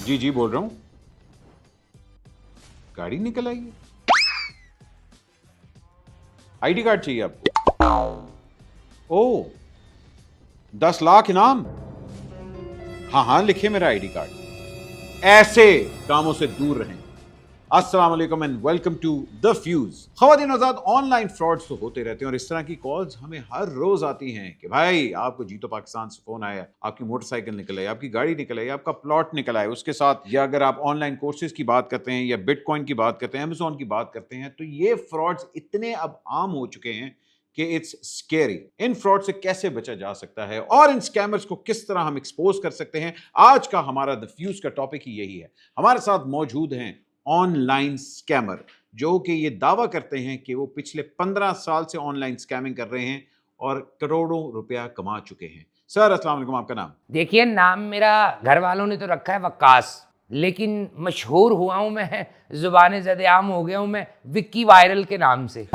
जी जी बोल रहा हूँ। गाड़ी निकल आई है। आईडी कार्ड चाहिए आपको? ओ, 10 लाख इनाम। हाँ हाँ, लिखिए मेरा आईडी कार्ड। ऐसे कामों से दूर रहें। अस्सलाम वालेकुम and welcome to the Fuse. ख़वातीन आज़ाद, ऑनलाइन फ्रॉड्स तो होते रहते हैं और इस तरह की कॉल्स हमें हर रोज आती हैं कि भाई आपको जीतो पाकिस्तान से फोन आया, आपकी मोटरसाइकिल निकल आई, आपकी गाड़ी निकल आई, आपका प्लॉट निकल आया, उसके साथ या अगर आप ऑनलाइन कोर्सेज की बात करते हैं या बिटकॉइन की बात करते हैं, अमेजोन की बात करते हैं, तो ये फ्रॉड्स इतने अब आम हो चुके हैं कि इट्स स्केरी। इन फ्रॉड से कैसे बचा जा सकता है और इन स्कैमर्स को किस तरह हम एक्सपोज कर सकते हैं, आज का हमारा द फ्यूज का टॉपिक ही यही है। हमारे साथ मौजूद हैं ऑनलाइन स्कैमर, जो कि ये दावा करते हैं कि वो पिछले 15 साल से ऑनलाइन स्कैमिंग कर रहे हैं और करोड़ों रुपया कमा चुके हैं। सर अस्सलाम वालेकुम, आपका नाम? देखिए, नाम मेरा घर वालों ने तो रखा है वक्कास, लेकिन मशहूर हुआ हूं मैं, जुबान ज़द-ए-आम हो गया हूं मैं विक्की वायरल के नाम से।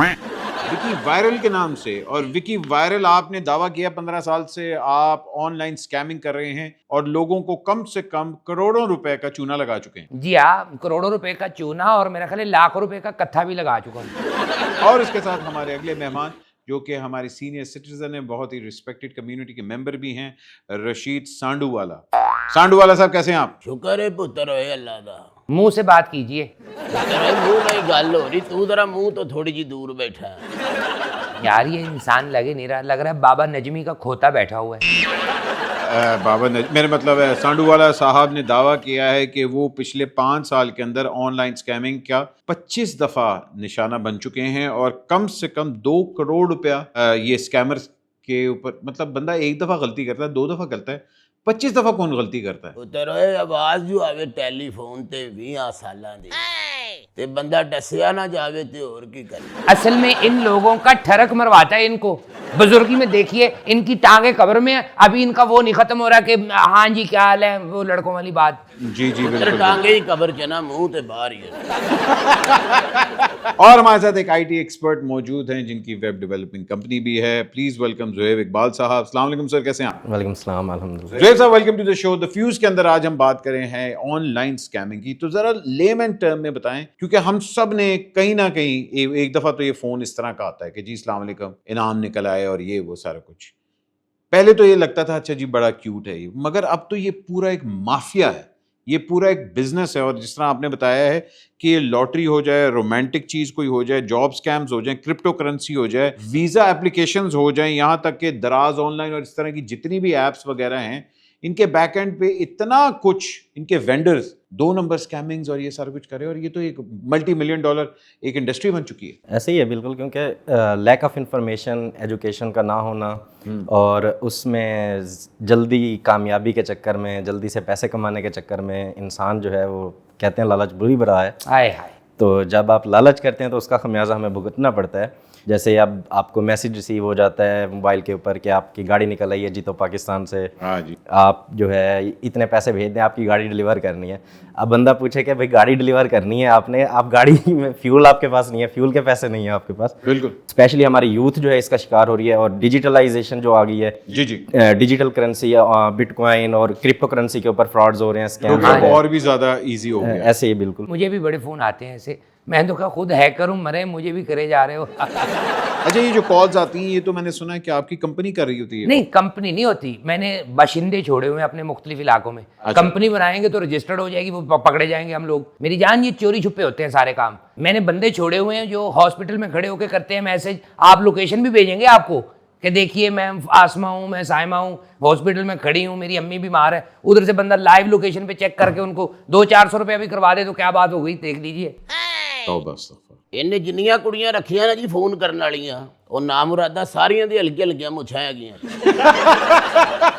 विकी वायरल के नाम से। और विकी वायरल, आपने दावा किया 15 साल से आप ऑनलाइन स्कैमिंग कर रहे हैं और लोगों को कम से कम करोड़ों रुपए का चूना लगा चुके हैं। जी हाँ, करोड़ों रुपए का चूना और मेरा ख्याल है लाखों रुपए का कत्था भी लगा चुका हूँ। और इसके साथ हमारे अगले मेहमान, जो कि हमारे सीनियर सिटीजन है, बहुत ही रिस्पेक्टेड कम्युनिटी के मेंबर भी हैं, रशीद सांडूवाला। सांडूवाला साहब, कैसे हैं आप? शुक्र है पुत्र होए अल्लाह दा। मुंह से बात कीजिए। तेरे मुंह में गल हो रही, तू जरा मुंह तो थोड़ी जी दूर बैठा है। यार, ये इंसान लगे नहीं रहा, लग रहा है बाबा नजमी का खोता बैठा हुआ है। मेरा मतलब है, सांडूवाला साहब ने दावा किया है कि वो पिछले 5 साल के अंदर ऑनलाइन स्कैमिंग का 25 दफा निशाना बन चुके हैं और कम से कम 2 करोड़ रुपया ये स्कैमर्स के ऊपर, मतलब बंदा एक दफा गलती करता है, 2 दफा करता है, 25 दफा कौन गलती करता है? पुत्र होए आवाज जो आवे टेलीफोन ते 20 सालां दी ते बंदा डसिया ना जावे ते और की करे। असल में इन लोगों का ठरक मरवाता है इनको। बुजुर्गी में देखिए, इनकी टांगे कब्र में है, अभी इनका वो नहीं खत्म हो रहा कि हाँ जी क्या हाल है, वो लड़कों वाली बात। जी जी पुत्र बिल्कुल। टांगे ही कबर च ना, मुंह ते बाहर ही है। और हमारे साथ एक आईटी एक्सपर्ट मौजूद हैं, जिनकी वेब डेवलपिंग कंपनी भी है। प्लीज वेलकम ज़ुहैब इकबाल साहब। अस्सलाम वालेकुम सर, कैसे हैं आप? वालेकुम सलाम, अल्हम्दुलिल्लाह। ज़ुहैब साहब, welcome to the show the Fuse के अंदर आज हम बात करें हैं ऑनलाइन स्कैमिंग की। तो जरा लेमन टर्म में बताएं, क्योंकि हम सब ने कहीं ना कहीं एक दफा तो ये फोन इस तरह का आता है कि जी अस्सलाम वालेकुम, इनाम निकल आए और ये वो सारा कुछ। पहले तो ये लगता था अच्छा जी बड़ा क्यूट है ये, मगर अब तो ये पूरा एक माफिया है, ये पूरा एक बिजनेस है। और जिस तरह आपने बताया है कि ये लॉटरी हो जाए, रोमांटिक चीज कोई हो जाए, जॉब स्कैम्स हो जाए, क्रिप्टो करेंसी हो जाए, वीजा एप्लीकेशंस हो जाए, यहाँ तक कि दराज ऑनलाइन और इस तरह की जितनी भी एप्स वगैरह हैं, इनके बैक एंड पे इतना कुछ, इनके वेंडर्स 2 नंबर स्कैमिंग्स और ये सारा कुछ करे, और ये तो एक मल्टी मिलियन डॉलर एक इंडस्ट्री बन चुकी है। ऐसे ही है बिल्कुल, क्योंकि लैक ऑफ इंफॉर्मेशन, एजुकेशन का ना होना और उसमें जल्दी कामयाबी के चक्कर में, जल्दी से पैसे कमाने के चक्कर में इंसान जो है, वो कहते हैं लालच बुरी बला है। हाय हाय। तो जब आप लालच करते हैं तो उसका खमियाजा हमें भुगतना पड़ता है। जैसे अब आपको मैसेज रिसीव हो जाता है मोबाइल के ऊपर कि आपकी गाड़ी निकल आई है जीतो पाकिस्तान से, हाँ जी। आप जो है इतने पैसे भेज दें, आपकी गाड़ी डिलीवर करनी है। अब बंदा पूछे कि भाई गाड़ी डिलीवर करनी है आपने, आप गाड़ी में फ्यूल आपके पास नहीं है, फ्यूल के पैसे नहीं है आपके पास। बिल्कुल। स्पेशली हमारी यूथ जो है इसका शिकार हो रही है, और डिजिटलाइजेशन जो आ गई है, जी जी, डिजिटल करेंसी, बिटकॉइन और क्रिप्टो करेंसी के ऊपर फ्रॉड्स हो रहे हैं, तो स्कैम और भी ज्यादा इजी हो गया। ऐसे ही बिल्कुल। मुझे भी बड़े फोन आते हैं ऐसे, मैं तो क्या खुद हैकर हूँ, मरे मुझे भी करे जा रहे हो। अच्छा, ये जो कॉल्स आती हैं, ये तो मैंने सुना है कि आपकी कंपनी कर रही होती है। नहीं, कंपनी नहीं होती, मैंने बाशिंदे छोड़े हुए हैं अपने मुख्तलिफ इलाकों में। अच्छा। कंपनी बनाएंगे तो रजिस्टर्ड हो जाएगी, वो पकड़े जाएंगे हम लोग। मेरी जान, ये चोरी छुपे होते हैं सारे काम। मैंने बंदे छोड़े हुए हैं जो हॉस्पिटल में खड़े होकर करते हैं मैसेज, आप लोकेशन भी भेजेंगे आपको कि देखिए मैं आसमा हूँ, मैं साइमा हूँ, हॉस्पिटल में खड़ी हूँ, मेरी अम्मी बीमार है। उधर से बंदा लाइव लोकेशन पे चेक करके उनको 200-400 रुपया भी करवा दे तो क्या बात हो गई, देख लीजिए। तौबा अस्तगफुर। इन्हें जिन्नियां कुड़ियां रखियां ना जी फोन करने वालियां, ਉਹ नामुरादा सारियां दी हल्की हल्कियां मुछां हैगियां।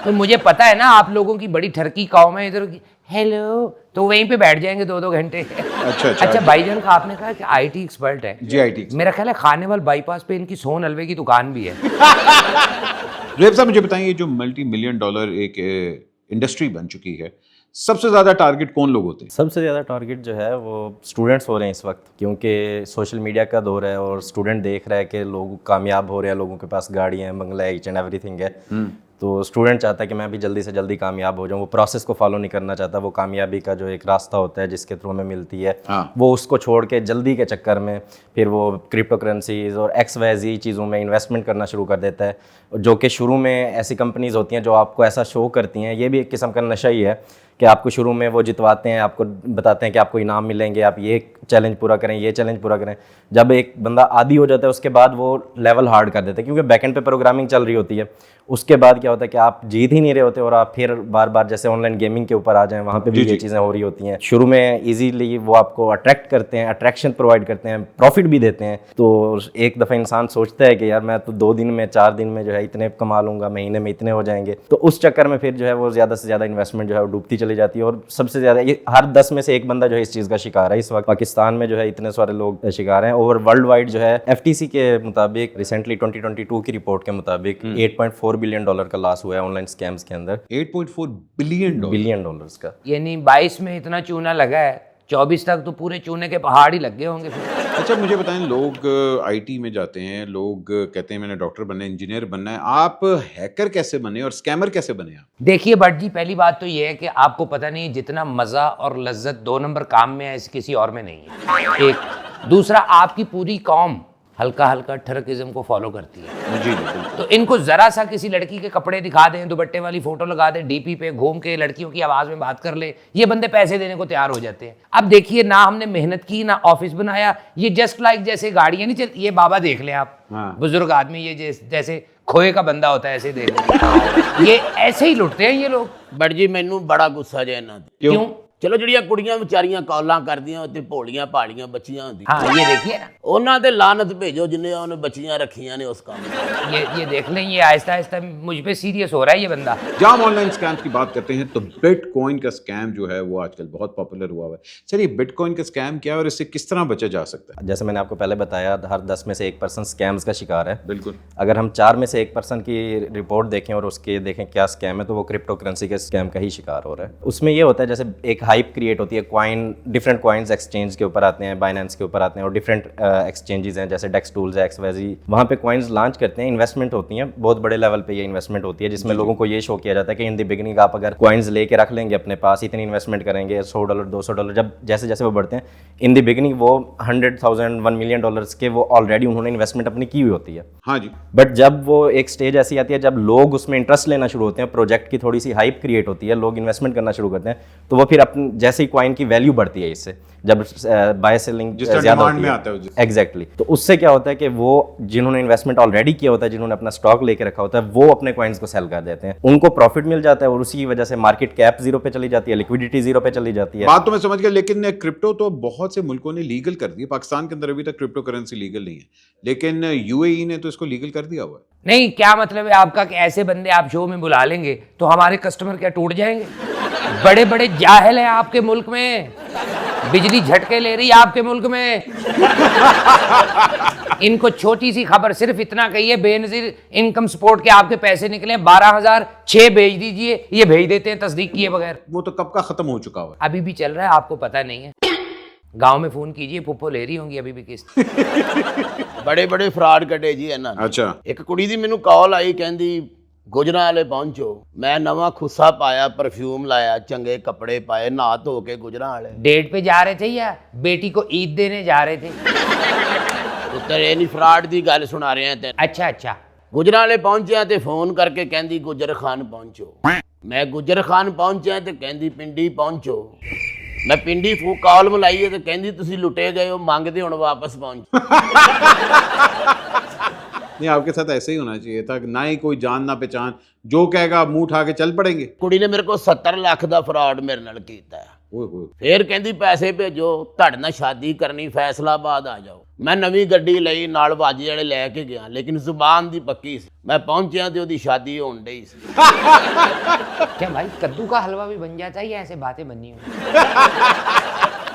तो मुझे पता है ना, आप लोगों की बड़ी ठरकी कौम है इधर की। हेलो, तो वहीं पे बैठ जाएंगे 2-2 घंटे। अच्छा भाईजान का आपने कहा कि आईटी एक्सपर्ट है। जी, IT मेरा ख्याल है खानेवाल बाईपास पे इनकी सोन हलवे की दुकान भी है। ज़ुहैब साहब, मुझे बताइए, जो मल्टी मिलियन डॉलर एक इंडस्ट्री बन चुकी है, सबसे ज़्यादा टारगेट कौन लोग होते हैं? सबसे ज़्यादा टारगेट जो है वो स्टूडेंट्स हो रहे हैं इस वक्त, क्योंकि सोशल मीडिया का दौर है और स्टूडेंट देख रहा है कि लोग कामयाब हो रहे हैं, लोगों के पास गाड़ियाँ हैं, बंगला है, ईच एंड एवरीथिंग है। तो स्टूडेंट चाहता है कि मैं भी जल्दी से जल्दी कामयाब हो जाऊँ, वो प्रोसेस को फॉलो नहीं करना चाहता, वो कामयाबी का जो एक रास्ता होता है जिसके थ्रू हमें मिलती है वो उसको छोड़ के जल्दी के चक्कर में फिर वो क्रिप्टो करेंसीज और XYZ चीज़ों में इन्वेस्टमेंट करना शुरू कर देता है, जो कि शुरू में ऐसी कंपनीज़ होती हैं जो आपको ऐसा शो करती हैं। ये भी एक किस्म का नशा ही है कि आपको शुरू में वो जितवाते हैं, आपको बताते हैं कि आपको इनाम मिलेंगे, आप ये चैलेंज पूरा करें, ये चैलेंज पूरा करें। जब एक बंदा आदी हो जाता है उसके बाद वो लेवल हार्ड कर देते हैं, क्योंकि बैकएंड पे प्रोग्रामिंग चल रही होती है। उसके बाद क्या होता है कि आप जीत ही नहीं रहे होते और आप फिर बार बार जैसे ऑनलाइन गेमिंग के ऊपर आ जाएं, वहाँ पे भी ये चीज़ें हो रही होती हैं। शुरू में इजीली वो आपको अट्रैक्ट करते हैं, अट्रैक्शन प्रोवाइड करते हैं, प्रॉफिट भी देते हैं। तो एक दफ़ा इंसान सोचता है कि यार मैं तो 2 दिन में 4 दिन में जो है इतने कमा लूँगा, महीने में इतने हो जाएंगे। तो उस चक्कर में फिर जो है वो ज़्यादा से ज़्यादा इन्वेस्टमेंट जो है वो डूबती चली जाती है। और सबसे ज़्यादा ये हर 10 में से एक बंदा जो है इस चीज़ का शिकार है। इस वक्त पाकिस्तान में जो है इतने सारे लोग शिकार हैं और वर्ल्ड वाइड जो है FTC के मुताबिक रिसेंटली 2022 की रिपोर्ट के मुताबिक $8.4 बिलियन का लॉस हुआ है ऑनलाइन स्कैम्स के अंदर। 8.4 बिलियन डॉलर्स का, यानी 22 में इतना चूना लगा है, 24 तक तो पूरे चूने के पहाड़ ही लग गए होंगे फिर। अच्छा मुझे बताएं, लोग IT में जाते हैं, लोग कहते हैं मैंने डॉक्टर बनना है, इंजीनियर बनना है, आप हैकर कैसे बने और स्कैमर कैसे बने आप? देखिए भट्ट जी, पहली बात तो ये है कि आपको पता नहीं जितना मज़ा और लज्जत 2 नंबर काम में है ऐसे किसी और में नहीं है, एक। दूसरा, आपकी पूरी कौम हल्का हल्का ठरकिज्म को फॉलो करती है। जी बिल्कुल। तो इनको जरा सा किसी लड़की के कपड़े दिखा दें, दुपट्टे वाली फोटो लगा दें, DP पे घूम के लड़कियों की आवाज में बात कर ले, ये बंदे पैसे देने को तैयार हो जाते हैं। अब देखिए, ना हमने मेहनत की, ना ऑफिस बनाया, ये जस्ट लाइक जैसे गाड़ियां नहीं चलती, ये बाबा देख लें आप, बुजुर्ग आदमी, ये जैसे खोए का बंदा होता है ऐसे देख लें, ये ऐसे ही लुटते हैं ये लोग। बट जी मैनू बड़ा गुस्सा जिहा इन्हां ते। क्यों? चलो ਜਿਹੜੀਆਂ ਕੁੜੀਆਂ ਵਿਚਾਰੀਆਂ ਕਾਲਾਂ ਕਰਦੀਆਂ ਉੱਤੇ ਭੋਲੀਆਂ ਭਾਲੀਆਂ ਬੱਚੀਆਂ ਹੁੰਦੀਆਂ, हाँ ये देखिए ना, ਉਹਨਾਂ ਤੇ ਲਾਨਤ ਭੇਜੋ ਜਿੰਨੇ ਉਹਨੇ ਬੱਚੀਆਂ ਰੱਖੀਆਂ ਨੇ ਉਸ ਕੰਮ ਤੇ। ये देख लें, ये आहिस्ता आहिस्ता मुझ पे सीरियस हो रहा है ये बंदा। जब हम ऑनलाइन स्कैम्स की बात करते हैं तो बिटकॉइन का स्कैम जो है वो आजकल बहुत पॉपुलर हुआ हुआ है। सर ये बिटकॉइन का स्कैम क्या है और इससे किस तरह बचा जा सकता है? जैसे मैंने आपको पहले बताया, हर 10 में से 1% स्कैम्स का शिकार है। बिल्कुल। अगर हम 4 में से 1% की रिपोर्ट देखें और उसके देखें क्या स्कैम है, तो वो क्रिप्टो करेंसी के स्कैम का ही शिकार हो रहा है। उसमें ये होता है जैसे एक हाइप क्रिएट होती है, कॉइन, डिफरेंट कॉइन्स एक्सचेंज के ऊपर आते हैं, बाइनेंस के ऊपर आते हैं और डिफरेंट एक्सचेंजेस हैं जैसे डेक्स टूल्स है, XYZ, वहाँ पे कॉइन्स लॉन्च करते हैं, इन्वेस्टमेंट होती है, बहुत बड़े लेवल पे ये इन्वेस्टमेंट होती है, जिसमें लोगों को ये शो किया जाता है कि इन द बिगिनिंग आप अगर कॉइन्स लेके रख लेंगे अपने पास, इतनी इन्वेस्टमेंट करेंगे, $100 $200, जब जैसे जैसे वो बढ़ते हैं, इन द बिगिनिंग वो 100,000 $1 मिलियन के वो ऑलरेडी उन्होंने इन्वेस्टमेंट अपनी की हुई होती है। हाँ जी। बट जब वो एक स्टेज ऐसी आती है जब लोग उसमें इंटरेस्ट लेना शुरू होते हैं, प्रोजेक्ट की थोड़ी सी हाइप क्रिएट होती है, लोग इन्वेस्टमेंट करना शुरू करते हैं, तो वो फिर अपनी जैसे ही कॉइन की वैल्यू बढ़ती है, इससे जब बाय सेलिंग ज्यादा होती है, एग्जैक्टली, तो उससे क्या होता है कि वो जिन्होंने इन्वेस्टमेंट ऑलरेडी किया होता है, जिन्होंने अपना स्टॉक लेके रखा होता है, वो अपने कॉइन्स को सेल कर देते हैं, उनको प्रॉफिट मिल जाता है और उसी की वजह से मार्केट कैप 0 पे चली जाती है, लिक्विडिटी 0 पे चली जाती है। बात तो मैं समझ गया, लेकिन क्रिप्टो तो बहुत से मुल्कों ने लीगल कर दी है। पाकिस्तान के अंदर अभी तक क्रिप्टो करेंसी लीगल नहीं है, लेकिन UAE ने तो इसको लीगल कर दिया हुआ है। नहीं, क्या मतलब है आपका कि ऐसे बंदे आप शो में बुला लेंगे तो हमारे कस्टमर क्या टूट जाएंगे? बड़े बड़े जाहिल हैं आपके मुल्क में, बिजली झटके ले रही है आपके मुल्क में। इनको छोटी सी खबर सिर्फ इतना कहिए, बेनजीर इनकम सपोर्ट के आपके पैसे निकले 12,006 भेज दीजिए, ये भेज देते हैं तस्दीक किए बगैर। वो तो कब का खत्म हो चुका हुआ है। अभी भी चल रहा है, आपको पता नहीं है। गांव में फोन कीजिए, पुप्पो ले रही होंगी अभी भी किस्त। बड़े बड़े फ्रॉड कटे जी ਇਹਨਾਂ ਨੇ। अच्छा। ਇੱਕ ਕੁੜੀ ਦੀ ਮੈਨੂੰ ਕਾਲ ਆਈ, ਕਹਿੰਦੀ ਗੁਜਰਾਂ ਵਾਲੇ ਪਹੁੰਚੋ, ਮੈਂ ਨਵਾਂ ਖੁੱਸਾ ਪਾਇਆ, परफ्यूम ਲਾਇਆ, ਚੰਗੇ ਕੱਪੜੇ ਪਾਏ, ਨਹਾ ਧੋ ਕੇ ਗੁਜਰਾਂ ਵਾਲੇ। डेट पे जा रहे थे या बेटी को ईद देने जा रहे थे? ਉੱਤਰ ਇਹ ਨਹੀਂ ਫਰਾਡ ਦੀ ਗੱਲ ਸੁਣਾ ਰਿਹਾ ਤੈਨੂੰ। अच्छा अच्छा। ਗੁਜਰਾਂ ਵਾਲੇ ਪਹੁੰਚਿਆ ਤੇ ਫੋਨ ਕਰਕੇ ਕਹਿੰਦੀ ਗੁਜਰ ਖਾਨ ਪਹੁੰਚੋ। ਮੈਂ ਗੁਜਰ ਖਾਨ ਪਹੁੰਚਿਆ ਤੇ ਕਹਿੰਦੀ ਪਿੰਡੀ ਪਹੁੰਚੋ। मैं पिंडी फू कॉल मिलाई है तो कहती तुसी लुटे गए हो, मंगते हुण वापस पहुंच। नहीं, आपके साथ ऐसे ही होना चाहिए था, ना ही कोई जान ना पहचान, जो कहेगा मुंह उठा के चल पड़ेंगे। कुड़ी ने मेरे को 70 लाख का फ्रॉड मेरे नाल कीता है। फिर कहती पैसे भेजो, तुहाडे नाल शादी करनी, फैसलाबाद आ जाओ। मैं नवी गड्डी लई, नाल बाजे वाले लैके गया, लेकिन जुबान दी पक्की सी। मैं पहुंचया तो ओदी शादी होण डई सी। क्या भाई कद्दू का हलवा भी बन जाता है या ऐसे बातें बननी हो?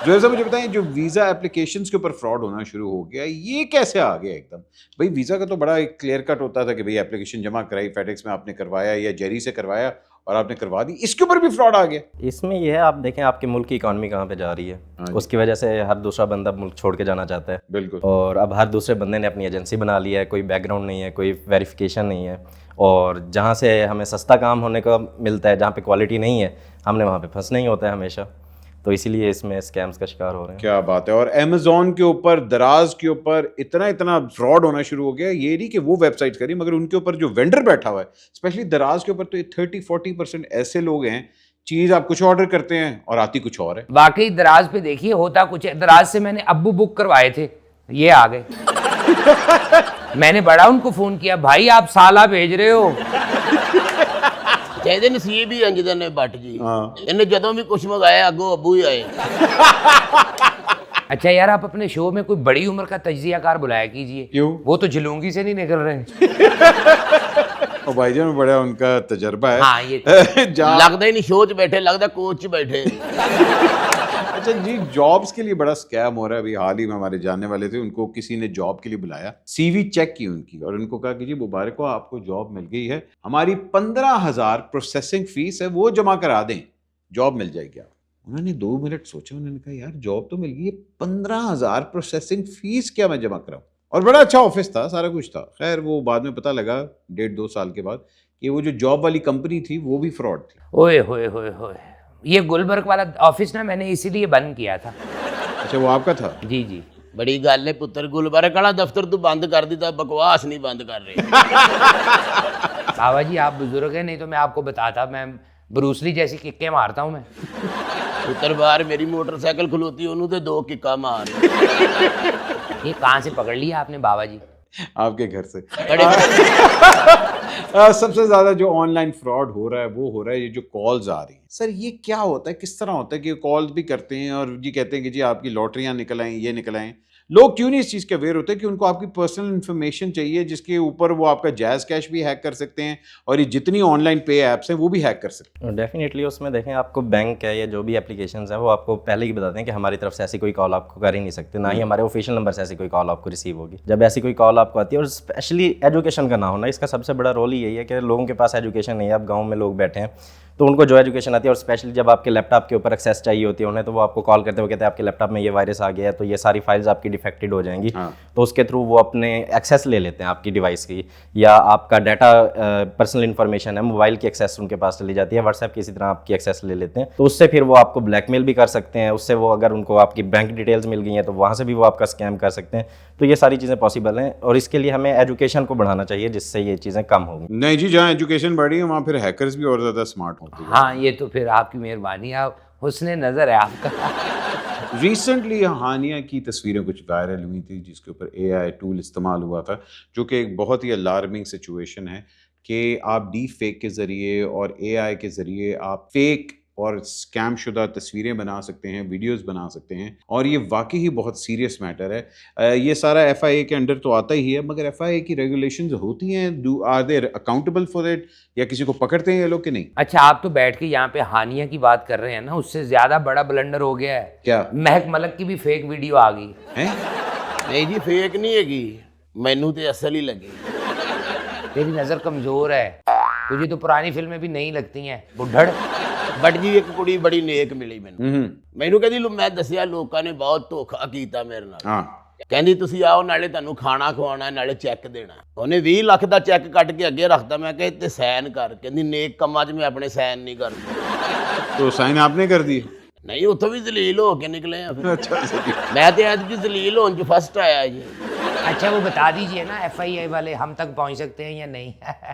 जो ऐसा मुझे बताएं, जो वीज़ा एप्लीकेशंस के ऊपर फ्रॉड होना शुरू हो गया, ये कैसे आ गया एकदम? भाई वीज़ा का तो बड़ा एक क्लियर कट होता था कि भाई एप्लीकेशन जमा कराई, फेडेक्स में आपने करवाया या जेरी से करवाया और आपने करवा दी, इसके ऊपर भी फ्रॉड आ गया। इसमें यह है, आप देखें आपके मुल्क की इकॉनमी कहाँ पे जा रही है, उसकी वजह से हर दूसरा बंदा मुल्क छोड़ के जाना चाहता है। बिल्कुल। और अब हर दूसरे बंदे ने अपनी एजेंसी बना ली है, कोई बैकग्राउंड नहीं है, कोई वेरिफिकेशन नहीं है, और जहाँ से हमें सस्ता काम होने का मिलता है, जहाँ पे क्वालिटी नहीं है, हमने वहाँ पे फंसना ही होता है हमेशा। तो इसीलिए इसमें स्कैम्स का शिकार हो रहे हैं। क्या बात है। और अमेजोन के ऊपर, दराज के ऊपर इतना फ्रॉड होना शुरू हो गया। ये नहीं कि वो वेबसाइट करी, मगर उनके ऊपर जो वेंडर बैठा हुआ है, स्पेशली दराज के ऊपर, तो 30-40% ऐसे लोग हैं, चीज आप कुछ ऑर्डर करते हैं और आती कुछ और है। वाकई दराज पे देखिए होता कुछ है। दराज से मैंने अब्बू बुक करवाए थे, ये आ गए। मैंने बड़ा उनको फोन किया, भाई आप साला भेज रहे हो। कहते नसीब ही इंज दे ने बट जी, इन्हें जदों भी कुछ मंगाया अगो अबू ही आए। अच्छा यार, आप अपने शो में कोई बड़ी उम्र का तज्जियाकार बुलाया कीजिए। क्यों? वो तो झुलूंगी से नहीं निकल रहे। और भाईजान में बड़ा उनका तजर्बा है। हाँ, ये लगता ही नहीं शो च बैठे, लगता कोच च बैठे। अच्छा जी, जॉब्स के लिए बड़ा स्कैम हो रहा है। अभी हाल ही में हमारे जानने वाले थे, उनको किसी ने जॉब के लिए बुलाया, सीवी चेक की उनकी, और उनको कहा कि जी मुबारक हो, आपको जॉब मिल गई है, हमारी 15,000 प्रोसेसिंग फीस है, वो जमा करा दें, जॉब मिल जाएगी। आप उन्होंने 2 मिनट सोचा, उन्होंने कहा यार जॉब तो मिल गई है, 15,000 प्रोसेसिंग फीस क्या मैं जमा कराऊं? और बड़ा अच्छा ऑफिस था, सारा कुछ था। खैर वो बाद में पता लगा 1.5-2 साल के बाद कि वो जो जॉब वाली कंपनी थी वो भी फ्रॉड थी। ओए होए होए होए, ये गुलबर्ग वाला ऑफिस ना मैंने इसीलिए बंद किया था। अच्छा, वो आपका था? जी जी। बड़ी गल है पुत्र, गुलबर्ग वाला दफ्तर तू बंद कर दी, बकवास नहीं बंद कर रहे। बाबा जी आप बुजुर्ग हैं, नहीं तो मैं आपको बताता, मैं ब्रूसली जैसी किक्के मारता हूँ मैं। पुत्र बाहर मेरी मोटरसाइकिल खलोती, ओनू ते 2 किक्का मार। ये कहाँ से पकड़ लिया आपने बाबा जी? आपके घर से। बड़े सबसे ज्यादा जो ऑनलाइन फ्रॉड हो रहा है वो हो रहा है ये जो कॉल्स आ रही हैं। सर ये क्या होता है, किस तरह होता है कि कॉल्स भी करते हैं और जी कहते हैं कि जी आपकी लॉटरियां निकल आएं, ये निकल आएं। लोग क्यों नहीं इस चीज़ के अवेयर होते कि उनको आपकी पर्सनल इन्फॉर्मेशन चाहिए, जिसके ऊपर वो आपका जायज़ कैश भी हैक कर सकते हैं और ये जितनी ऑनलाइन पे ऐप्स हैं वो भी हैक कर सकते हैं। डेफिनेटली उसमें देखें, आपको बैंक है या जो भी एप्लीकेशंस हैं वो आपको पहले ही बताते हैं कि हमारी तरफ से ऐसी कोई कॉल आपको कर ही नहीं सकते, ना ही हमारे ऑफिशियल नंबर से ऐसी कोई कॉल आपको रिसीव होगी। जब ऐसी कोई कॉल आपको आती है, और स्पेशली एजुकेशन का ना होना, इसका सबसे बड़ा रोल ही यही है कि लोगों के पास एजुकेशन नहीं है। अब गाँव में लोग बैठे हैं तो उनको जो एजुकेशन आती है, और स्पेशली जब आपके लैपटॉप के ऊपर एक्सेस चाहिए होती है उन्हें, तो वो आपको कॉल करते हुए कहते हैं आपके लैपटॉप में ये वायरस आ गया है, तो ये सारी फाइल्स आपकी डिफेक्टेड हो जाएंगी। तो उसके थ्रू वो अपने एक्सेस ले लेते हैं आपकी डिवाइस की, या आपका डाटा पर्सनल इन्फॉर्मेशन है, मोबाइल की एक्सेस उनके पास चली जाती है, व्हाट्सएप की इसी तरह आपकी एक्सेस ले लेते हैं। तो उससे फिर वो आपको ब्लैकमेल भी कर सकते हैं, उससे वो अगर उनको आपकी बैंक डिटेल्स मिल गई हैं तो वहाँ से भी वो आपका स्कैम कर सकते हैं। तो ये सारी चीज़ें पॉसिबल हैं, और इसके लिए हमें एजुकेशन को बढ़ाना चाहिए, जिससे ये चीज़ें कम होंगी। नहीं जी, जहाँ एजुकेशन बढ़ी है वहाँ फिर हैकर्स भी और ज़्यादा स्मार्ट होते हैं। हाँ, ये तो फिर आपकी मेहरबानी, आप हुस्ने नज़र है आपका। रिसेंटली हानिया की तस्वीरें कुछ वायरल हुई थी जिसके ऊपर एआई टूल इस्तेमाल हुआ था, जो कि एक बहुत ही अलार्मिंग सिचुएशन है कि आप डीप फेक के ज़रिए और एआई के ज़रिए आप फेक और स्कैम शुदा तस्वीरें बना सकते हैं, वीडियोस बना सकते हैं, और ये वाकई ही बहुत सीरियस मैटर है। ये सारा एफआईए के अंडर तो आता ही है, मगर एफआईए की रेगुलेशंस होती हैं, are they accountable for it, या किसी को पकड़ते हैं ये लोग कि नहीं? अच्छा, आप तो बैठ के यहाँ पे हानिया की बात कर रहे हैं ना, उससे ज्यादा बड़ा ब्लंडर हो गया है। क्या? महक मलक की भी फेक वीडियो आ गई है। नहीं जी, फेक नहीं हैगी, मैनू ते असल ही लगी। तेरी नजर कमजोर है, तुझे तो पुरानी फिल्में भी नहीं लगती हैं बुढ़ड़। बट जी एक कुड़ी बड़ी नेक मिली मैनू कहती मैं दसिया लोगों ने बहुत धोखा कीता मेरे नाल। हाँ। कहंदी तुसी आओ, नाले तुहानू खाना खवाना, नाले चैक देना। उन्हें 20 लाख का चैक कट के अगे रखता, मैं कहा इत्ते साइन कर। कहंदी नेक कमां च मैं अपने साइन नहीं करती। तो साइन आपने कर दी? नहीं, उतो भी जलील हो के निकले हैं फिर। अच्छा, मैं तो आज की जलील होने च फर्स्ट आया जी। अच्छा, वो बता दीजिए ना एफआईआई वाले हम तक पहुंच सकते हैं या नहीं?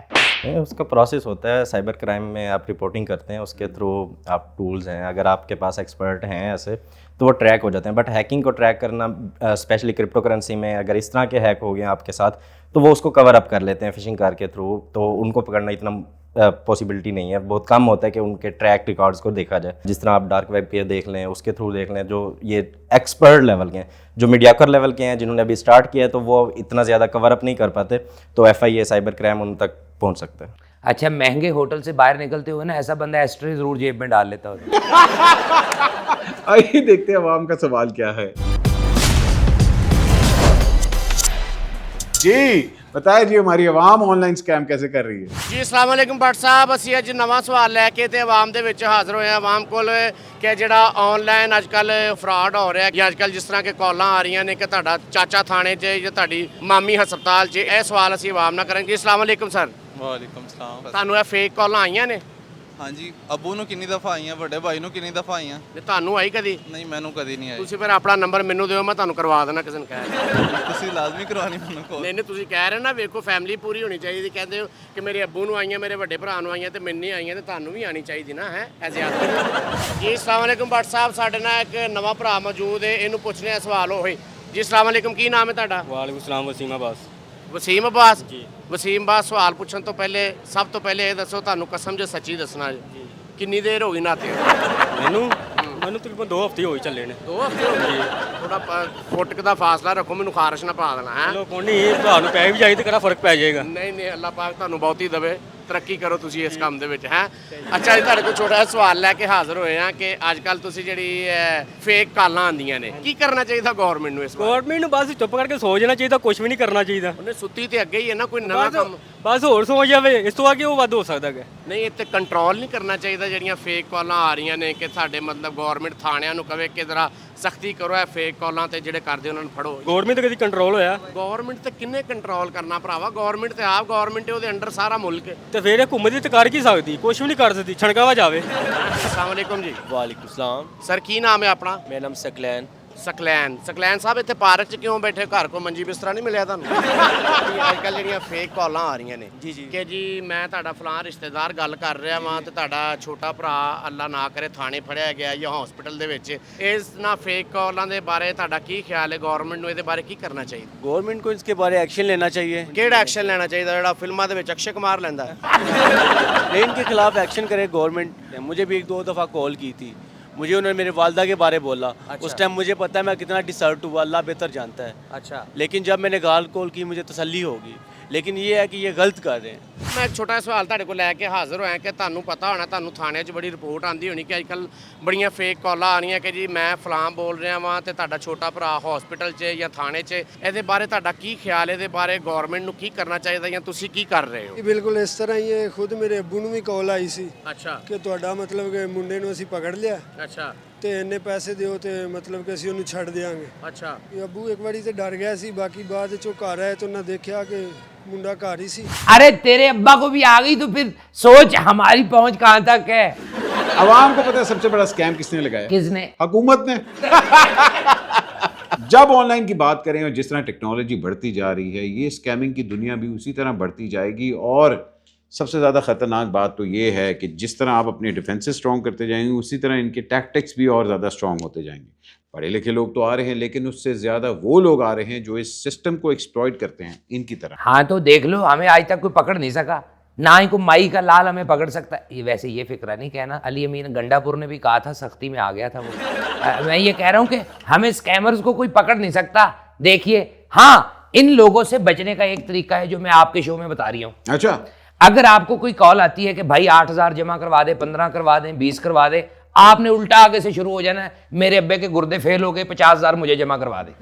नहीं, उसका प्रोसेस होता है, साइबर क्राइम में आप रिपोर्टिंग करते हैं, उसके थ्रू आप टूल्स हैं, अगर आपके पास एक्सपर्ट हैं ऐसे तो वो ट्रैक हो जाते हैं। बट हैकिंग को ट्रैक करना, स्पेशली क्रिप्टो करेंसी में अगर इस तरह के हैक हो गए आपके साथ, तो वो उसको कवर अप कर लेते हैं फिशिंग कार के थ्रू, तो उनको पकड़ना इतना पॉसिबिलिटी नहीं है। बहुत कम होता है कि उनके ट्रैक रिकॉर्ड्स को देखा जाए। जिस तरह आप डार्क वेब पे देख लें, उसके थ्रू देख लें, जो ये एक्सपर्ट लेवल के हैं, जो मीडियाकर लेवल के हैं, जिन्होंने अभी स्टार्ट किया है, तो वो इतना ज़्यादा कवर अप नहीं कर पाते, तो एफआईए साइबर क्राइम उन तक पहुंच सकता है। अच्छा, महंगे होटल से बाहर निकलते हुए ना ऐसा बंदा एस्ट्रे जरूर जेब में डाल लेता हो। आइए देखते हैं अवाम का सवाल क्या है। जी बताए जी, हमारी आवाम ऑनलाइन स्कैम कैसे कर रही है? जी अस्सलाम वालेकुम भट्ट साहब, ਅਸੀਂ ਅੱਜ ਨਵਾਂ ਸਵਾਲ ਲੈ ਕੇ ਤੇ ਆਵਾਮ ਦੇ ਵਿੱਚ ਹਾਜ਼ਰ ਹੋਏ ਆ। ਆਵਾਮ ਕੋਲ ਕਿ ਜਿਹੜਾ ਆਨਲਾਈਨ ਅੱਜਕੱਲ ਫਰਾਡ ਹੋ ਰਿਹਾ ਕਿ ਅੱਜਕੱਲ ਜਿਸ ਤਰ੍ਹਾਂ ਕਿ ਕਾਲਾਂ ਆ ਰਹੀਆਂ ਨੇ ਕਿ ਤੁਹਾਡਾ ਚਾਚਾ ਥਾਣੇ 'ਚ ਜਾਂ ਤੁਹਾਡੀ ਮਾਮੀ ਹਸਪਤਾਲ 'ਚ, ਇਹ ਸਵਾਲ ਅਸੀਂ ਆਵਾਮ ਨਾਲ ਕਰਾਂਗੇ। अस्सलाम वालेकुम सर। ਵਾਲੇਕੁਮ ਸਲਾਮ। ਤੁਹਾਨੂੰ ਇਹ ਫੇਕ ਕਾਲਾਂ ਆਈਆਂ ਨੇ? ਹਾਂਜੀ, ਅੱਬੂ ਨੂੰ ਕਿੰਨੀ ਦਫਾ ਆਈਆਂ, ਵੱਡੇ ਭਾਈ ਨੂੰ ਕਿੰਨੀ ਦਫਾ ਆਈਆਂ। ਤੇ ਤੁਹਾਨੂੰ ਆਈ ਕਦੀ? ਨਹੀਂ, ਮੈਨੂੰ ਕਦੀ ਨਹੀਂ ਆਈ। ਤੁਸੀਂ ਫਿਰ ਆਪਣਾ ਨੰਬਰ ਮੈਨੂੰ ਦਿਓ, ਮੈਂ ਤੁਹਾਨੂੰ ਕਰਵਾ ਦੇਣਾ ਕਿਸੇ ਨੂੰ ਕਹਿ ਕੇ। ਤੁਸੀਂ ਲਾਜ਼ਮੀ ਕਰਵਾਉਣੀ ਮੈਨੂੰ ਕੋਲ। ਨਹੀਂ ਤੁਸੀਂ ਕਹਿ ਰਹੇ ਨਾ, ਵੇਖੋ ਫੈਮਿਲੀ ਪੂਰੀ ਹੋਣੀ ਚਾਹੀਦੀ। ਕਹਿੰਦੇ ਹੋ ਕਿ ਮੇਰੇ ਅੱਬੂ ਨੂੰ ਆਈਆਂ, ਮੇਰੇ ਵੱਡੇ ਭਰਾ ਨੂੰ ਆਈਆਂ ਤੇ ਮੈਨੂੰ ਨਹੀਂ ਆਈਆਂ, ਤੇ ਤੁਹਾਨੂੰ ਵੀ ਆਣੀ ਚਾਹੀਦੀ ਨਾ ਹੈ ਐਸੇ ਆਦਮੀ। ਜੀ ਅਸਲਾਮ ਵਾਲੇਕੁਮ ਭੱਟ ਸਾਹਿਬ, ਸਾਡੇ ਨਾਲ ਇੱਕ ਨਵਾਂ ਭਰਾ ਮੌਜੂਦ ਹੈ, ਇਹਨੂੰ ਪੁੱਛਣੇ ਆ ਸਵਾਲ ਉਹੀ। ਜੀ ਅਸਲਾਮ ਵਾਲੇਕੁਮ, ਕੀ ਨਾਮ ਹੈ ਤੁਹਾਡਾ? ਵਾਲੇਕੁਮ ਸਲਾਮ, ਵਸੀਮ ਅब्बास। ਵਸੀਮ ਅब्बास ਜੀ। ਵਸੀਮ ਅब्बास, ਸਵਾਲ ਪੁੱਛਣ ਤੋਂ ਪਹਿਲੇ ਸਭ ਤੋਂ ਪਹਿਲੇ ਇਹ ਦੱਸੋ, ਤੁਹਾਨੂੰ ਕਸਮ ਜੇ ਸੱਚੀ ਦੱਸਣਾ ਜੀ, ਕਿੰਨੀ ਦੇਰ ਹੋ ਗਈ ਨਾਤੇ? ਮੈਨੂੰ ਤਕਰੀਬਨ 2 ਹਫ਼ਤੇ ਹੋ ਹੀ ਚੱਲੇ ਨੇ। 2 ਹਫ਼ਤੇ ਹੋ ਗਏ? ਥੋੜਾ ਫੁੱਟ ਕੁ ਦਾ ਫਾਸਲਾ ਰੱਖੋ, ਮੈਨੂੰ ਖਾਰਸ਼ ਨਾ ਪਾ ਦੇਣਾ ਹੈ। ਚਲੋ ਕੋਈ ਨਹੀਂ, ਭਰਾ ਨੂੰ ਪੈ ਵੀ ਜਾਏ ਤੇ ਕਿਹੜਾ ਫਰਕ ਪੈ ਜਾਏਗਾ। ਨਹੀਂ ਅੱਲਾਹ ਪਾਕ ਤੁਹਾਨੂੰ ਬਹੁਤੀ ਦਵੇ, ਤਰੱਕੀ ਕਰੋ ਤੁਸੀਂ ਇਸ ਕੰਮ ਦੇ ਵਿੱਚ ਹੈ। ਅੱਛਾ ਜੀ, ਤੁਹਾਡੇ ਕੋਲ ਛੋਟਾ ਜਿਹਾ ਸਵਾਲ ਲੈ ਕੇ ਹਾਜ਼ਰ ਹੋਏ ਆ ਕਿ ਅੱਜ ਕੱਲ ਤੁਸੀਂ ਜਿਹੜੀ ਫੇਕ ਕਾਲਾਂ ਆਉਂਦੀਆਂ ਨੇ, ਕੀ ਕਰਨਾ ਚਾਹੀਦਾ ਗਵਰਨਮੈਂਟ ਨੂੰ ਇਸ ਬਾਰੇ? ਗਵਰਨਮੈਂਟ ਨੂੰ ਬਸ ਚੁੱਪ ਕਰਕੇ ਸੋ ਜਾਣਾ ਚਾਹੀਦਾ, ਕੁਝ ਵੀ ਨਹੀਂ ਕਰਨਾ ਚਾਹੀਦਾ। ਉਹਨੇ ਸੁੱਤੀ ਤੇ ਅੱਗੇ ਹੀ ਹੈ ਨਾ, ਕੋਈ ਨਵਾਂ ਕੰਮ। ਬਸ ਹੋਰ ਸੋ ਜਾਵੇ, ਇਸ ਤੋਂ ਅੱਗੇ ਉਹ ਵੱਧ ਹੋ ਸਕਦਾ ਹੈ। ਨਹੀਂ, ਇੱਥੇ ਕੰਟਰੋਲ ਨਹੀਂ ਕਰਨਾ ਚਾਹੀਦਾ ਜਿਹੜੀਆਂ ਫੇਕ ਕਾਲਾਂ ਆ ਰਹੀਆਂ ਨੇ, ਕਿ ਸਾਡੇ ਮਤਲਬ ਗਵਰਨਮੈਂਟ ਥਾਣਿਆਂ ਨੂੰ ਕਵੇ ਕਿ ਜ਼ਰਾ ਸਖਤੀ ਕਰੋ ਇਹ ਫੇਕ ਕਾਲਾਂ ਤੇ, ਜਿਹੜੇ ਕਰਦੇ ਉਹਨਾਂ ਨੂੰ ਫੜੋ। ਗਵਰਨਮੈਂਟ ਤੇ ਕਦੀ ਕੰਟਰੋਲ ਹੋਇਆ? ਗਵਰਨਮੈਂਟ ਤੇ ਕਿੰਨੇ ਕੰਟਰੋਲ ਕਰਨਾ ਭਰਾਵਾ, ਗਵਰਨਮੈਂਟ ਤੇ ਆਪ ਗਵਰਨਮੈਂਟ, ਉਹਦੇ ਅੰਡਰ ਸਾਰਾ ਮੁਲਕ ਹੈ। ਤੇ ਫਿਰ ਹਕੂਮਤ ਦੀ ਤਾਂ ਕਰ ਕੀ ਸਕਦੀ, ਕੁਝ ਵੀ ਨਹੀਂ ਕਰ ਸਕਦੀ, ਛਣਕਾਵਾ ਜਾਵੇ। अस्सलाम वालेकुम जी। वालेकुम सलाम। सर की नाम है अपना? मेरा नाम सकलैन। ਸਕਲੈਨ ਸਾਹਿਬ, ਇੱਥੇ ਪਾਰਕ 'ਚ ਕਿਉਂ ਬੈਠੇ? ਘਰ ਕੋ ਮੰਜੀ ਬਿਸਤਰਾ ਨਹੀਂ ਮਿਲਿਆ ਤੁਹਾਨੂੰ? ਅੱਜ ਕੱਲ੍ਹ ਜਿਹੜੀਆਂ ਫੇਕ ਕਾਲਾਂ ਆ ਰਹੀਆਂ ਨੇ ਕਿ ਜੀ ਮੈਂ ਤੁਹਾਡਾ ਫਲਾਂ ਰਿਸ਼ਤੇਦਾਰ ਗੱਲ ਕਰ ਰਿਹਾ ਵਾਂ ਤੇ ਤੁਹਾਡਾ ਛੋਟਾ ਭਰਾ ਅੱਲਾ ਨਾ ਕਰੇ ਥਾਣੇ ਫੜਿਆ ਗਿਆ ਜਾਂ ਹਸਪੀਟਲ ਦੇ ਵਿੱਚ। ਇਸ ਨਾ ਫੇਕ ਕਾਲਾਂ ਦੇ ਬਾਰੇ ਤੁਹਾਡਾ ਕੀ ਖਿਆਲ ਹੈ? ਗਵਰਨਮੈਂਟ ਨੂੰ ਇਹਦੇ ਬਾਰੇ ਕੀ ਕਰਨਾ ਚਾਹੀਦਾ? गवर्नमेंट को इसके बारे एक्शन लेना चाहिए। ਕਿਹੜਾ ਐਕਸ਼ਨ ਲੈਣਾ ਚਾਹੀਦਾ ਜਿਹੜਾ ਫਿਲਮਾਂ ਦੇ ਵਿੱਚ ਅਕਸ਼ੇ ਕੁਮਾਰ ਲੈਂਦਾ ਹੈ? लेकिन के खिलाफ एक्शन करे गवर्नमेंट ने। मुझे भी 1-2 दफ़ा कॉल की थी, मुझे उन्होंने मेरे वालदा के बारे बोला। उस टाइम मुझे पता है मैं कितना डिसर्ट हुआ, अल्लाह बेहतर जानता है। अच्छा। लेकिन जब मैंने गाल कॉल की मुझे तसल्ली होगी, लेकिन ये है कि ये गलत कर रहे हैं। ਮੈਂ ਇੱਕ ਛੋਟਾ ਜਿਹਾ ਸਵਾਲ ਤੁਹਾਡੇ ਕੋਲ ਲੈ ਕੇ ਹਾਜ਼ਰ ਹੋਇਆ ਕਿ ਤੁਹਾਨੂੰ ਪਤਾ ਹੋਣਾ, ਤੁਹਾਨੂੰ ਥਾਣਿਆਂ 'ਚ ਬੜੀ ਰਿਪੋਰਟ ਆਉਂਦੀ ਹੋਣੀ ਕਿ ਅੱਜ ਕੱਲ੍ਹ ਬੜੀਆਂ ਫੇਕ ਕਾਲਾਂ ਆ ਰਹੀਆਂ ਕਿ ਜੀ ਮੈਂ ਫਲਾਂ ਬੋਲ ਰਿਹਾ ਵਾਂ ਤੇ ਤੁਹਾਡਾ ਛੋਟਾ ਭਰਾ ਹਸਪੀਟਲ 'ਚ ਜਾਂ ਥਾਣੇ 'ਚ। ਇਹਦੇ ਬਾਰੇ ਤੁਹਾਡਾ ਕੀ ਖਿਆਲ? ਇਹਦੇ ਬਾਰੇ ਗਵਰਨਮੈਂਟ ਨੂੰ ਕੀ ਕਰਨਾ ਚਾਹੀਦਾ ਜਾਂ ਤੁਸੀਂ ਕੀ ਕਰ ਰਹੇ ਹੋ? ਇਹ ਬਿਲਕੁਲ ਇਸ ਤਰ੍ਹਾਂ ਹੀ ਹੈ। ਖੁਦ ਮੇਰੇ ਅੱਬੂ ਨੂੰ ਵੀ ਕਾਲ ਆਈ ਸੀ ਅੱਛਾ ਕਿ ਤੁਹਾਡਾ ਮਤਲਬ ਕਿ ਮੁੰਡੇ ਨੂੰ ਅਸੀਂ ਪਕੜ ਲਿਆ ਅੱਛਾ ਤੇ ਇੰਨੇ ਪੈਸੇ ਦਿਓ ਤੇ ਮਤਲਬ ਕਿ ਅਸੀਂ ਉਹਨੂੰ ਛੱਡ ਦਿਆਂਗੇ। ਅੱਛਾ। ਇਹ ਅੱਬੂ ਇੱਕ ਵਾਰੀ ਤੇ ਡਰ ਗਿਆ ਸੀ, ਬਾਕੀ ਬਾਅਦ ਚੋਂ ਘਰ ਆਏ ਤਾਂ ਉਹਨਾਂ ਦੇਖਿਆ ਕਿ ਮੁੰਡਾ ਘਰ ਹੀ ਸੀ। अरे तेरे अब्बा को भी आ गई तो फिर सोच हमारी पहुंच कहां तक है। आवाम को पता है सबसे बड़ा स्कैम किसने लगाया? किसने? हुकूमत ने। जब ऑनलाइन की बात करें और जिस तरह टेक्नोलॉजी बढ़ती जा रही है, ये स्कैमिंग की दुनिया भी उसी तरह बढ़ती जाएगी। और सबसे ज़्यादा ख़तरनाक बात तो ये है कि जिस तरह आप अपने डिफेंसेस स्ट्रॉन्ग करते जाएंगे, उसी तरह इनके टैक्टिक्स भी और ज़्यादा स्ट्रॉन्ग होते जाएंगे। पढ़े लिखे लोग तो आ रहे हैं, लेकिन उससे ज़्यादा वो लोग आ रहे हैं जो इस सिस्टम को एक्सप्लॉइट करते हैं इनकी तरह। हाँ तो देख लो, हमें आज तक कोई पकड़ नहीं सका, ना ही कोई माई का लाल हमें पकड़ सकता है। ये वैसे ये फिक्र नहीं कहना, अली अमीन गंडापुर ने भी कहा था, सख्ती में आ गया था वो। मैं ये कह रहा हूँ कि हमें स्कैमर्स को कोई पकड़ नहीं सकता। देखिए, हाँ, इन लोगों से बचने का एक तरीका है जो मैं आपके शो में बता रही हूँ। अच्छा। अगर आपको कोई कॉल आती है कि भाई 8,000 जमा करवा दे, 15 करवा दें, 20 करवा दे, आपने उल्टा आगे से शुरू हो जाना है, मेरे अब्बे के गुर्दे फेल हो गए, 50,000 मुझे जमा करवा दे।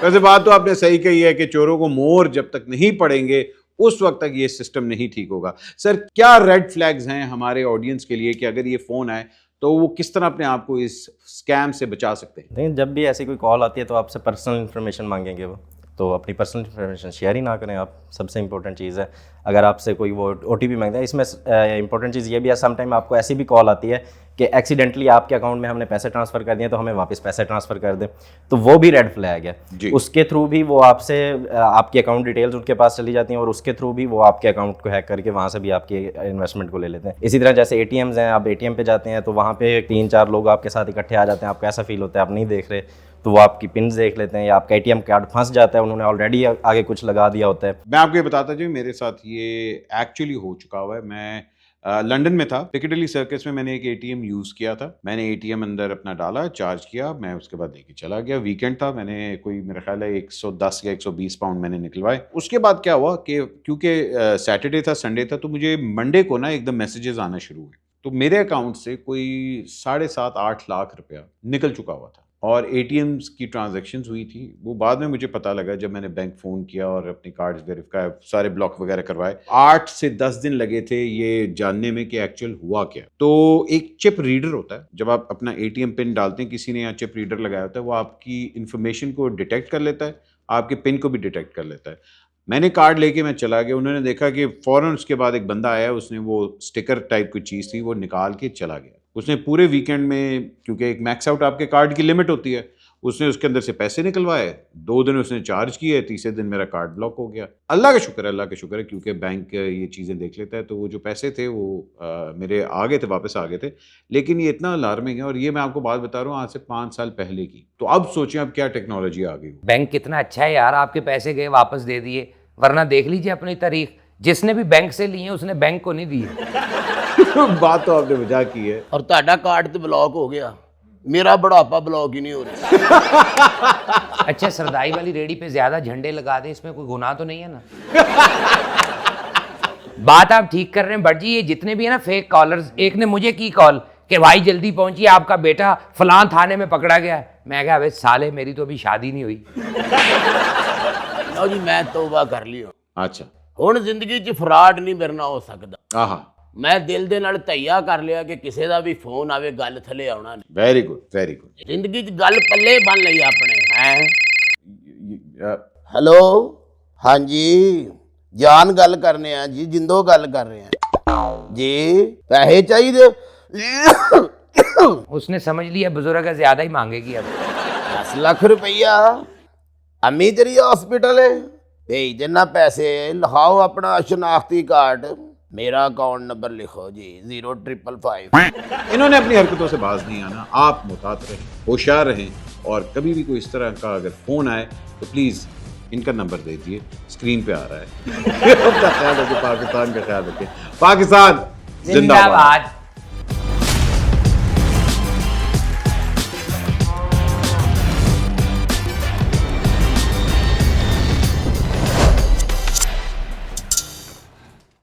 वैसे बात तो आपने सही कही है कि चोरों को मोहर जब तक नहीं पड़ेंगे उस वक्त तक ये सिस्टम नहीं ठीक होगा। सर, क्या रेड फ्लैग्स हैं हमारे ऑडियंस के लिए कि अगर ये फ़ोन आए तो वो किस तरह अपने आप को इस स्कैम से बचा सकते हैं? लेकिन जब भी ऐसी कोई कॉल आती है तो आपसे पर्सनल इन्फॉर्मेशन मांगेंगे वो, तो अपनी पर्सनल इन्फॉर्मेशन शेयर ही ना करें आप। सबसे इंपॉर्टेंट चीज़ है, अगर आपसे कोई वो OTP मांगता है, इसमें इंपॉर्टेंट चीज़ ये भी है, समटाइम आपको ऐसी भी कॉल आती है कि एक्सीडेंटली आपके अकाउंट में हमने पैसे ट्रांसफ़र कर दिए तो हमें वापस पैसे ट्रांसफ़र कर दें, तो वो भी रेड फ्लैग है। उसके थ्रू भी वो आपसे आपकी अकाउंट डिटेल्स उनके पास चली जाती हैं और उसके थ्रू भी वो आपके अकाउंट को हैक करके वहाँ से भी आपकी इन्वेस्टमेंट को ले लेते हैं। इसी तरह जैसे ATMs हैं, आप ATM पे जाते हैं तो वहाँ पे 3-4 लोग आपके साथ इकट्ठे आ जाते हैं, आपको ऐसा फील होता है आप नहीं देख रहे, तो वो आपकी पिन देख लेते हैं या आपका ATM कार्ड फंस जाता है, उन्होंने ऑलरेडी आगे कुछ लगा दिया होता है। मैं आपको ये बताता हूँ, मेरे साथ ये एक्चुअली हो चुका हुआ है। मैं लंदन में था, पिकेडिली सर्कस में मैंने एक ATM यूज़ किया था। मैंने ATM अंदर अपना डाला, चार्ज किया, मैं उसके बाद लेके चला गया। वीकेंड था, मैंने कोई मेरा ख्याल है 110 या 120 पाउंड मैंने निकलवाए। उसके बाद क्या हुआ कि क्योंकि सैटरडे था, संडे था, तो मुझे मंडे को ना एकदम मैसेजेस आना शुरू हुए, तो मेरे अकाउंट से कोई 7.5-8 लाख रुपया निकल चुका हुआ था और ATMs की ट्रांजैक्शंस हुई थी। वो बाद में मुझे पता लगा जब मैंने बैंक फ़ोन किया और अपने कार्ड्स वेरीफाई सारे ब्लॉक वगैरह करवाए। 8 से 10 दिन लगे थे ये जानने में कि एक्चुअल हुआ क्या। तो एक चिप रीडर होता है, जब आप अपना ATM पिन डालते हैं, किसी ने यहाँ चिप रीडर लगाया होता है, वो आपकी इन्फॉर्मेशन को डिटेक्ट कर लेता है, आपके पिन को भी डिटेक्ट कर लेता है। मैंने कार्ड लेके मैं चला गया, उन्होंने देखा कि फ़ौरन उसके बाद एक बंदा आया, उसने वो स्टिकर टाइप कोई चीज़ थी वो निकाल के चला गया। उसने पूरे वीकेंड में, क्योंकि एक मैक्स आउट आपके कार्ड की लिमिट होती है, उसने उसके अंदर से पैसे निकलवाए, 2 दिन उसने चार्ज किए, तीसरे दिन मेरा कार्ड ब्लॉक हो गया। अल्लाह का शुक्र है, क्योंकि बैंक ये चीज़ें देख लेता है, तो वो जो पैसे थे वो मेरे आ गए थे, वापस आ गए थे। लेकिन ये इतना अलार्मिंग है, और ये मैं आपको बात बता रहा हूँ आज से 5 साल पहले की। तो अब सोचें अब क्या टेक्नोलॉजी आ गई। बैंक कितना अच्छा है यार, आपके पैसे गए वापस दे दिए, वरना देख लीजिए अपनी तारीख, जिसने भी बैंक से लिए उसने बैंक को नहीं दिए। बात तो आपने मजाक की है। और ਤੁਹਾਡਾ कार्ड तो ब्लॉक हो गया, मेरा बुढ़ापा ब्लॉक ही नहीं हो रहा। अच्छा, सरदाई वाली रेडी पे ज्यादा झंडे लगा दे, इसमें कोई गुनाह तो नहीं है ना? बात आप ठीक कर रहे हैं बट जी, ये जितने भी है ना फेक कॉलर्स, एक ने मुझे की कॉल कि भाई जल्दी पहुंचिए, आपका बेटा फलां थाने में पकड़ा गया है। मैं कहा, अबे साले मेरी तो अभी शादी नहीं हुई। लो जी, मैं तौबा कर लियो। अच्छा, ਹੁਣ ਜ਼ਿੰਦਗੀ 'ਚ ਫਰਾਡ ਨਹੀਂ ਮੇਰੇ ਨਾਲ ਹੋ ਸਕਦਾ। ਆਹਾ, ਮੈਂ ਦਿਲ ਦੇ ਨਾਲ ਧਈਆ ਕਰ ਲਿਆ ਕਿ ਕਿਸੇ ਦਾ ਵੀ ਫੋਨ ਆਵੇ ਗੱਲ ਥੱਲੇ ਆਉਣਾ ਨਹੀਂ। Very good, very good. ਜ਼ਿੰਦਗੀ 'ਚ ਗੱਲ ਪੱਲੇ ਬੰਨ ਲਈ ਆਪਣੇ ਹੈ। ਹੈਲੋ, ਹਾਂਜੀ ਜਾਨ ਗੱਲ ਕਰਨੇ ਆ ਜੀ, ਜਿੰਦੋ ਗੱਲ ਕਰ ਰਹੇ ਆ ਜੀ। ਪੈਸੇ ਚਾਹੀਦੇ? उसने समझ लिया बुजुर्ग है, ज्यादा ही मांगेगी अब। 10 ਲੱਖ ਰੁਪਈਆ अम्मी तेरी हॉस्पिटल है, भेज देना पैसे, लिखाओ अपना शनाख्ती कार्ड, मेरा अकाउंट नंबर लिखो जी 0555। इन्होंने अपनी हरकतों से बाज नहीं आना। आप मुहतात रहें, होशियार रहें, और कभी भी कोई इस तरह का अगर फ़ोन आए तो प्लीज़ इनका नंबर दे दिए, स्क्रीन पे आ रहा है। अपना ख्याल रखें, पाकिस्तान का ख्याल रखें। पाकिस्तान जिंदाबाद।